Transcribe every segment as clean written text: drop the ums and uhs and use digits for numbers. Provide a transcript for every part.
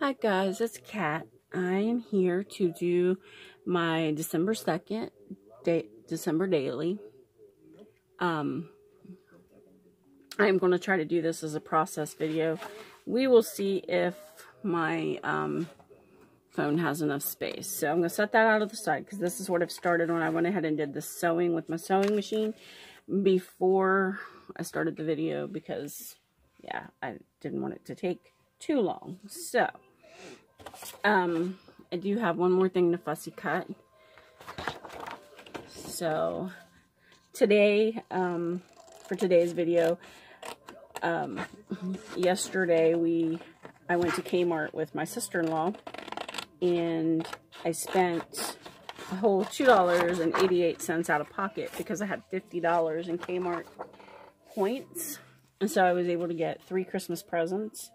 Hi guys, it's Kat. I am here to do my December 2nd December daily. I'm going to try to do this as a process video. We will see if my phone has enough space. So I'm going to set that out of the side because this is what I've started when I went ahead and did the sewing with my sewing machine before I started the video because, yeah, I didn't want it to take too long. So I do have one more thing to fussy cut. So today, for today's video, yesterday I went to Kmart with my sister-in-law and I spent a whole $2.88 out of pocket because I had $50 in Kmart points, and so I was able to get 3 Christmas presents.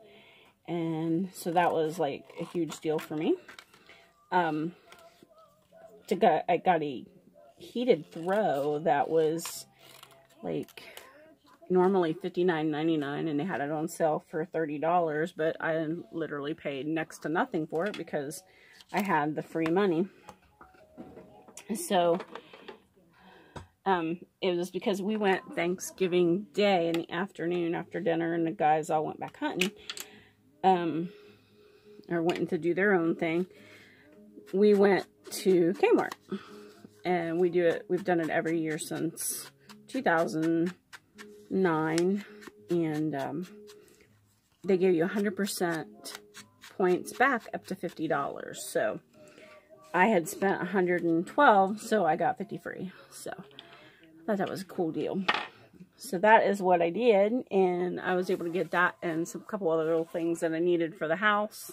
And so that was like a huge deal for me. I got a heated throw that was like normally $59.99 and they had it on sale for $30, but I literally paid next to nothing for it because I had the free money. So it was because we went Thanksgiving Day in the afternoon after dinner and the guys all went back hunting. Or went to do their own thing. We went to Kmart, and we've done it every year since 2009, and they give you 100% points back up to $50. So I had spent $112, so I got 50 free. So I thought that was a cool deal. So that is what I did, and I was able to get that and some couple other little things that I needed for the house.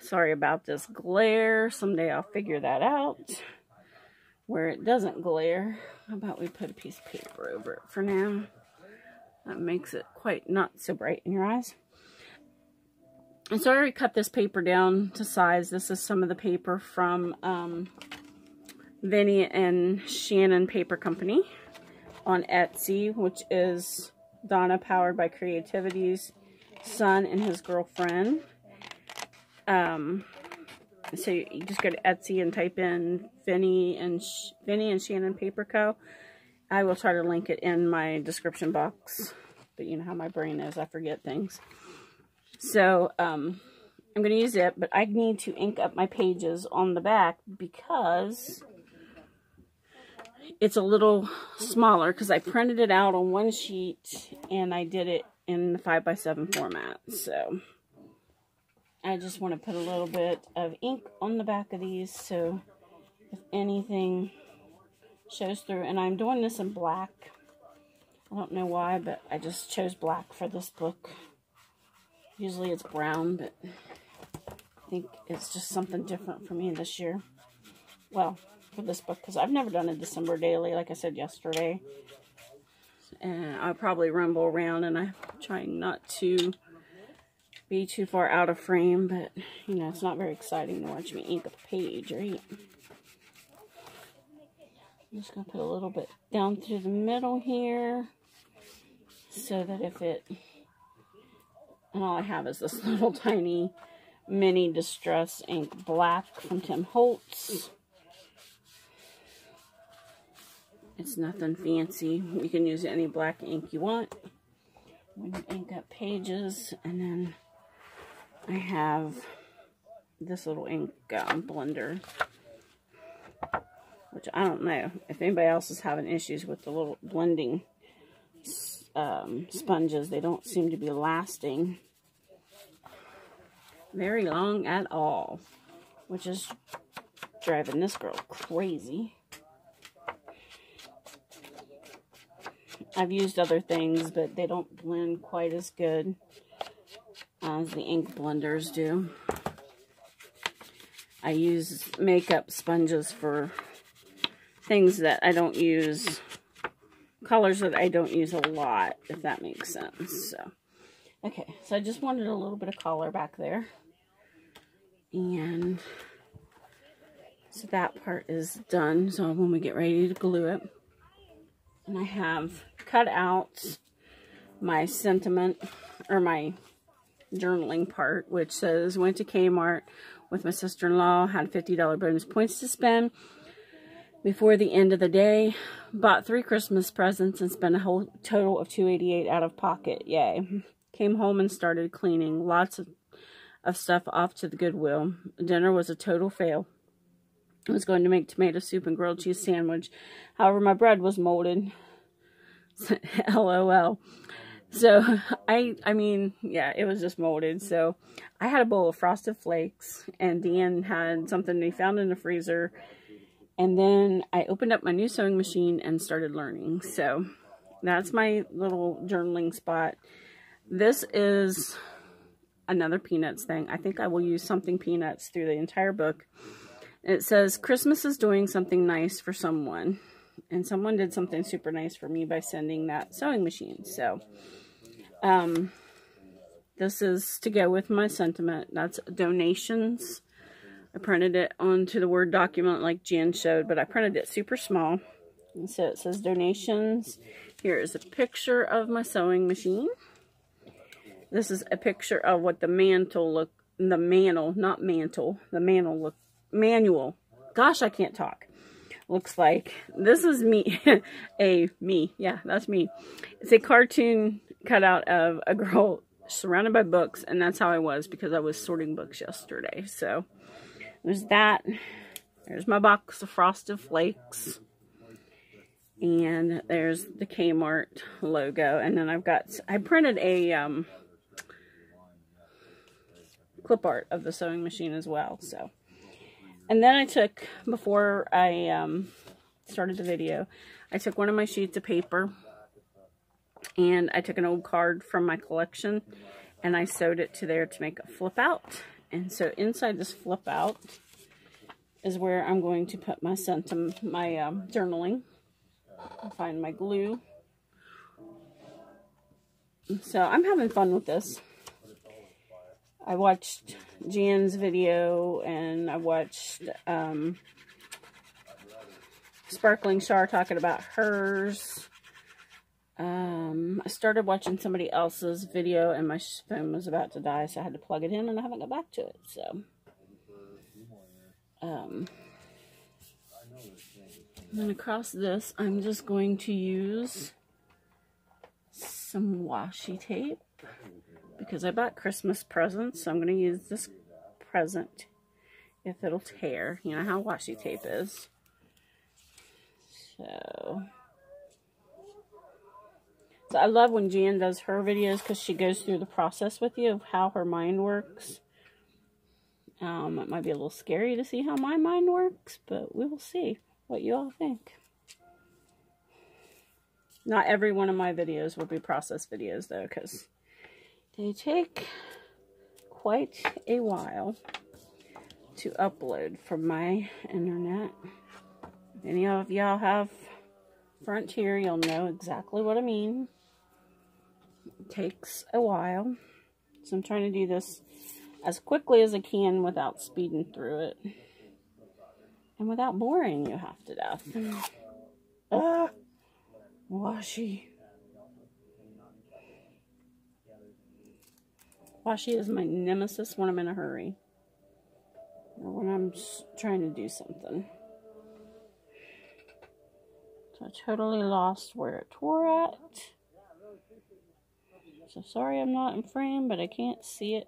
Sorry about this glare. Someday I'll figure that out where it doesn't glare. How about we put a piece of paper over it for now? That makes it quite not so bright in your eyes. And so I already cut this paper down to size. This is some of the paper from Vinny and Shannon Paper Company on Etsy, which is Donna Powered by Creativity's son and his girlfriend. So you just go to Etsy and type in Vinny and Shannon Paper Co. I will try to link it in my description box, but you know how my brain is, I forget things. So I'm going to use it, but I need to ink up my pages on the back because it's a little smaller because I printed it out on one sheet and I did it in the 5x7 format. So I just want to put a little bit of ink on the back of these so if anything shows through. And I'm doing this in black. I don't know why, but I just chose black for this book. Usually it's brown, but I think it's just something different for me this year. Well, for this book, because I've never done a December daily, like I said yesterday. And I'll probably rumble around, and I'm trying not to be too far out of frame, but, you know, it's not very exciting to watch me ink up a page, right? I'm just going to put a little bit down through the middle here, so that if it, and all I have is this little tiny mini Distress ink black from Tim Holtz. It's nothing fancy. You can use any black ink you want when you ink up pages. And then I have this little ink blender, which I don't know if anybody else is having issues with the little blending sponges. They don't seem to be lasting very long at all, which is driving this girl crazy. I've used other things, but they don't blend quite as good as the ink blenders do. I use makeup sponges for things that I don't use, colors that I don't use a lot, if that makes sense. So, okay, so I just wanted a little bit of color back there. And so that part is done. So when we get ready to glue it, and I have cut out my sentiment, or my journaling part, which says, went to Kmart with my sister-in-law, had $50 bonus points to spend before the end of the day, bought 3 Christmas presents and spent a whole total of $288 out of pocket. Yay. Came home and started cleaning lots of stuff off to the Goodwill. Dinner was a total fail. I was going to make tomato soup and grilled cheese sandwich. However, my bread was molded. LOL. So, I mean, yeah, it was just molded. So, I had a bowl of Frosted Flakes, and Dan had something he found in the freezer. And then I opened up my new sewing machine and started learning. So, that's my little journaling spot. This is another Peanuts thing. I think I will use something Peanuts through the entire book. It says, Christmas is doing something nice for someone. And someone did something super nice for me by sending that sewing machine. So, this is to go with my sentiment. That's donations. I printed it onto the Word document like Jan showed, but I printed it super small. And so it says donations. Here is a picture of my sewing machine. This is a picture of what the manual, manual. Gosh, I can't talk. Looks like. This is me. Yeah, that's me. It's a cartoon cutout of a girl surrounded by books, and that's how I was because I was sorting books yesterday. So, there's that. There's my box of Frosted Flakes. And there's the Kmart logo. And then I printed a clip art of the sewing machine as well. So, and then before I started the video, I took one of my sheets of paper and I took an old card from my collection and I sewed it to there to make a flip out. And so inside this flip out is where I'm going to put my journaling. I'll find my glue. So I'm having fun with this. I watched Jan's video and I watched Sparkling Char talking about hers. I started watching somebody else's video and my phone was about to die, so I had to plug it in and I haven't got back to it. So, and then across this, I'm just going to use some washi tape because I bought Christmas presents, so I'm going to use this present if it'll tear. You know how washi tape is. So I love when Jan does her videos because she goes through the process with you of how her mind works. It might be a little scary to see how my mind works, but we will see what you all think. Not every one of my videos will be process videos though, because they take quite a while to upload from my internet. If any of y'all have Frontier, you'll know exactly what I mean. It takes a while. So I'm trying to do this as quickly as I can without speeding through it. And without boring you half to death. Washi. Washi is my nemesis when I'm in a hurry. Or when I'm trying to do something. So I totally lost where it tore at. So sorry I'm not in frame, but I can't see it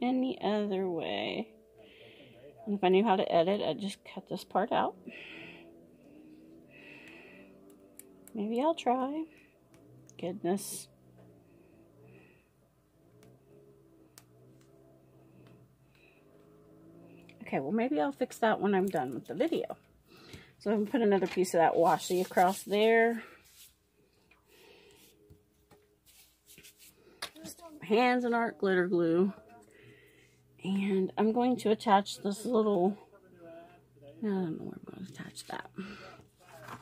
any other way. And if I knew how to edit, I'd just cut this part out. Maybe I'll try. Goodness. Okay, well maybe I'll fix that when I'm done with the video. So I'm going to put another piece of that washi across there. My hands in art glitter glue. And I'm going to attach this little, I don't know where I'm going to attach that.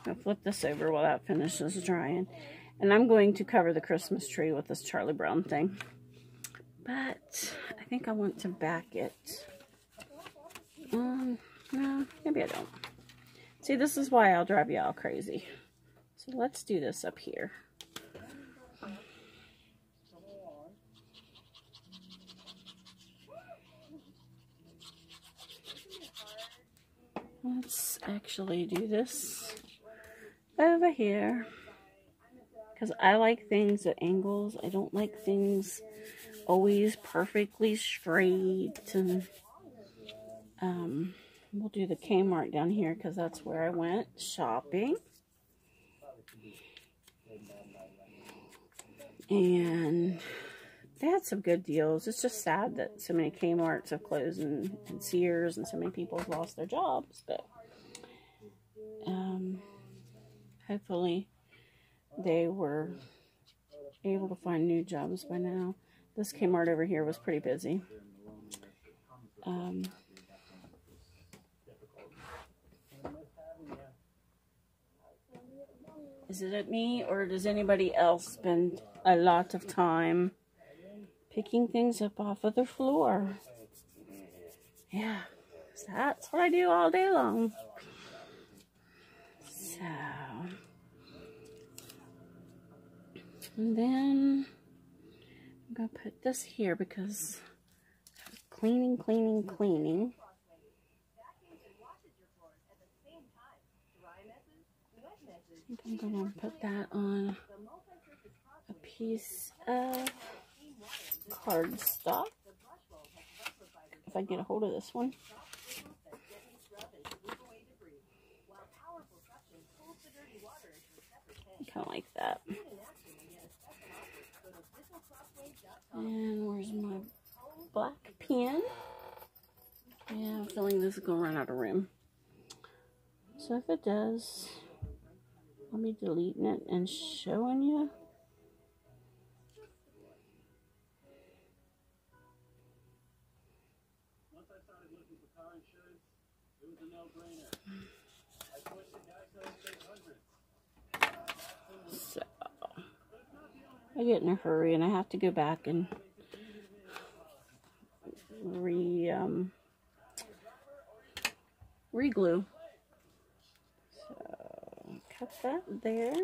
I'll flip this over while that finishes drying. And I'm going to cover the Christmas tree with this Charlie Brown thing. But I think I want to back it. No, maybe I don't. See, this is why I'll drive you all crazy. So let's do this up here. let's actually do this over here. Because I like things at angles. I don't like things always perfectly straight. And we'll do the Kmart down here because that's where I went shopping. And they had some good deals. It's just sad that so many Kmarts have closed and Sears and so many people have lost their jobs. But hopefully they were able to find new jobs by now. This Kmart over here was pretty busy. Is it at me, or does anybody else spend a lot of time picking things up off of the floor? Yeah, that's what I do all day long. So, and then I'm going to put this here because cleaning. I think I'm going to put that on a piece of cardstock. If I get a hold of this one. Kind of like that. And where's my black pen? Yeah, I'm feeling this is going to run out of room. So if it does, I'll be deleting it and showing you. Once I started looking for car insurance, it was a no-brainer. I pushed the guy so he paid hundreds. So I get in a hurry and I have to go back and re-glue. So cut that there.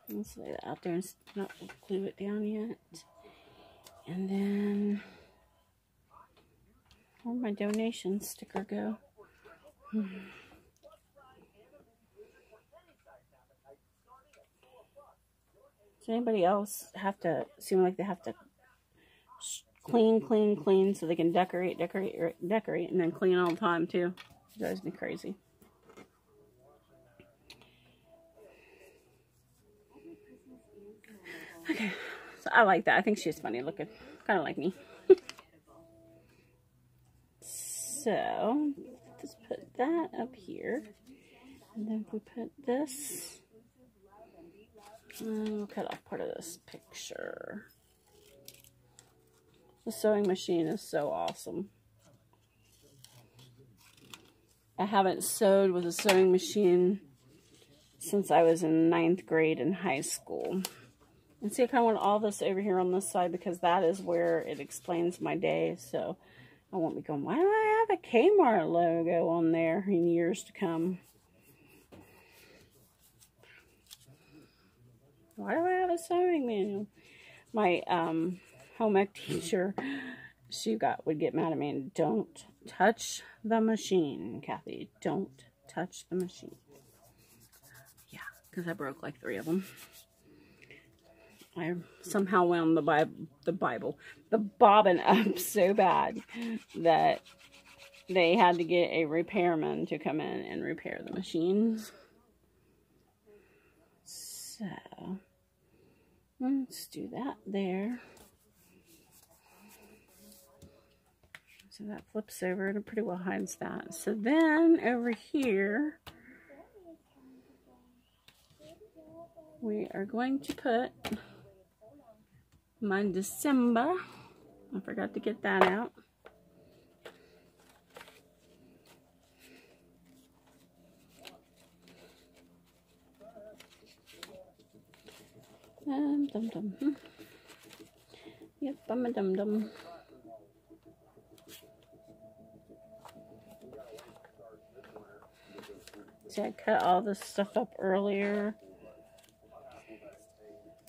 Let's lay that out there and not glue it down yet. And then where'd my donation sticker go? Does anybody else have to seem like they have to clean so they can decorate, and then clean all the time too? It drives me crazy. Okay, so I like that. I think she's funny looking, kind of like me. So just put that up here, and then if we put this, we'll cut off part of this picture. The sewing machine is so awesome. I haven't sewed with a sewing machine since I was in 9th grade in high school. And see, I kind of want all this over here on this side because that is where it explains my day. So I won't be going, why do I have a Kmart logo on there in years to come? Why do I have a sewing manual? My home ec teacher, she would get mad at me and don't touch the machine, Kathy. Don't touch the machine. Yeah, because I broke like 3 of them. I somehow wound the bobbin up so bad that they had to get a repairman to come in and repair the machines. So let's do that there. So that flips over and it pretty well hides that. So then over here, we are going to put my December. I forgot to get that out. Dum-dum. Yep, I'm a dum-dum. So I cut all this stuff up earlier.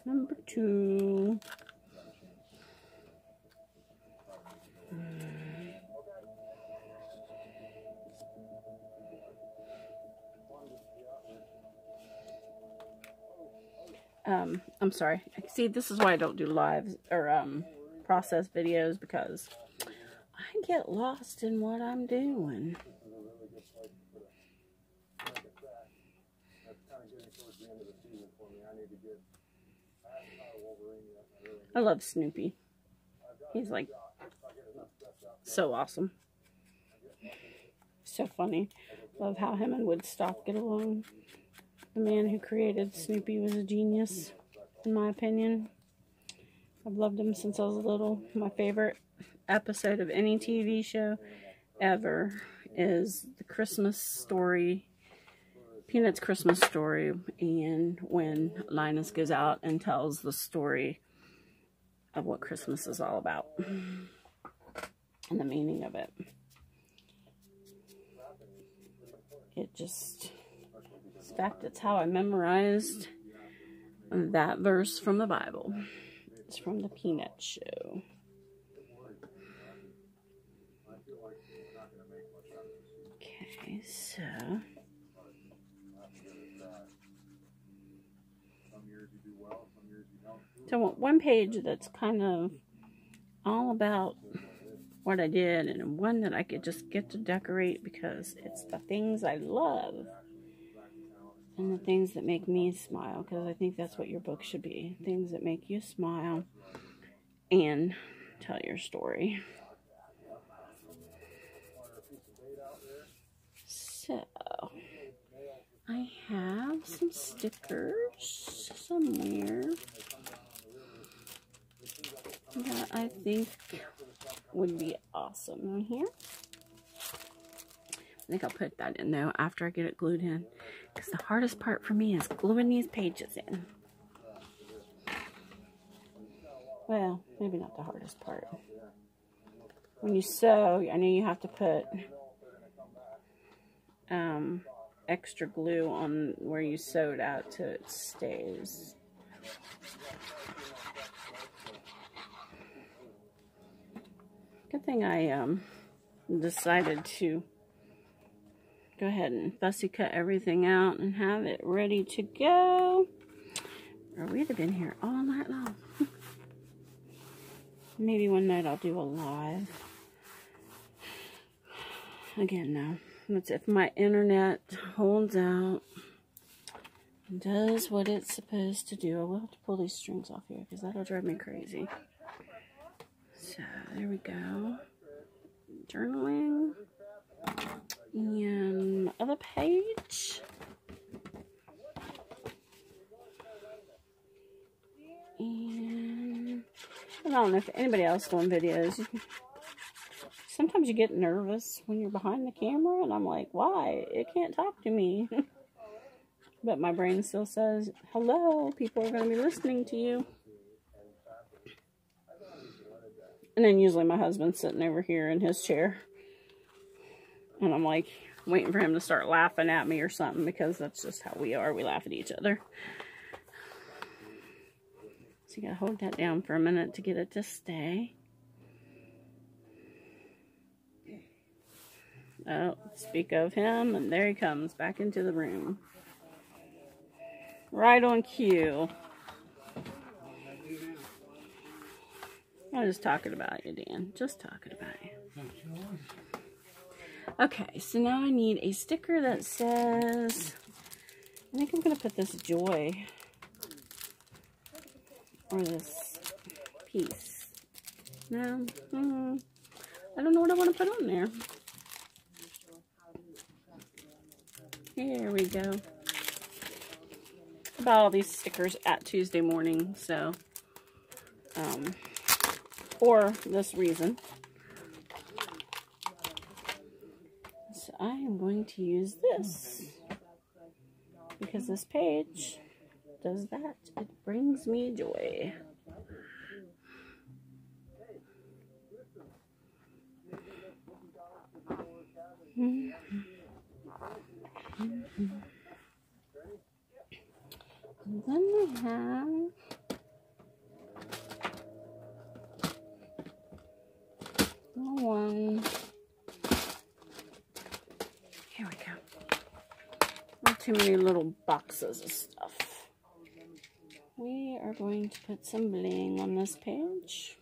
Number 2. I'm sorry. See, this is why I don't do lives or process videos, because I get lost in what I'm doing. I love Snoopy. He's like so awesome. So funny. Love how him and Woodstock get along. The man who created Snoopy was a genius, in my opinion. I've loved him since I was little. My favorite episode of any TV show ever is the Christmas story, Peanuts Christmas story, and when Linus goes out and tells the story of what Christmas is all about and the meaning of it. It just, in fact, it's how I memorized that verse from the Bible. It's from the Peanuts show. Okay, so one page that's kind of all about what I did, and one that I could just get to decorate because it's the things I love and the things that make me smile, because I think that's what your book should be. Things that make you smile and tell your story. So, I have some stickers somewhere that I think would be awesome in here. I think I'll put that in though after I get it glued in, because the hardest part for me is gluing these pages in. Well, maybe not the hardest part. When you sew, I know you have to put extra glue on where you sewed at so it stays. Good thing I decided to go ahead and fussy cut everything out and have it ready to go, or we'd have been here all night long. Maybe one night I'll do a live. Again, no. That's if my internet holds out and does what it's supposed to do. I will have to pull these strings off here because that'll drive me crazy. So, there we go. Journaling. And my other page. And I don't know if anybody else doing videos. Sometimes you get nervous when you're behind the camera, and I'm like, why? It can't talk to me. But my brain still says, hello, people are going to be listening to you. And then usually my husband's sitting over here in his chair. And I'm like, waiting for him to start laughing at me or something, because that's just how we are. We laugh at each other. So you gotta hold that down for a minute to get it to stay. Oh, speak of him, and there he comes back into the room. Right on cue. I'm just talking about you, Dan. Just talking about you. Okay, so now I need a sticker that says, I think I'm going to put this joy, or this peace. No, I don't know what I want to put on there. Here we go. I bought all these stickers at Tuesday morning, so, for this reason. So I am going to use this, because this page does that. It brings me joy. And then we have one. Here we go. Not too many little boxes of stuff. we're going to put some bling on this page.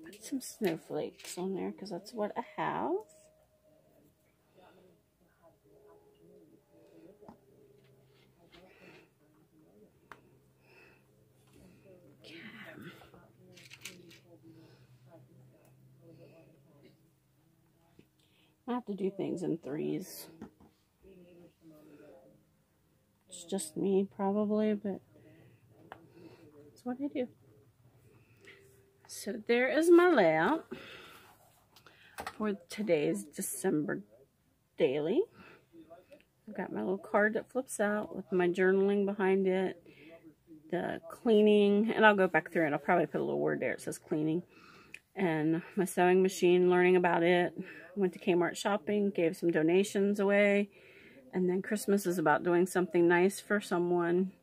Put some snowflakes on there because that's what I have. I have to do things in threes. It's just me, probably, but that's what I do. So there is my layout for today's December daily. I've got my little card that flips out with my journaling behind it, the cleaning, and I'll go back through and I'll probably put a little word there. It says cleaning. And my sewing machine, learning about it. Went to Kmart shopping, gave some donations away. And then Christmas is about doing something nice for someone.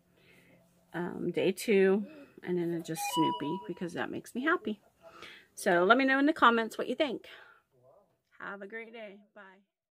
Day 2. And then it's just Snoopy because that makes me happy. So let me know in the comments what you think. Have a great day. Bye.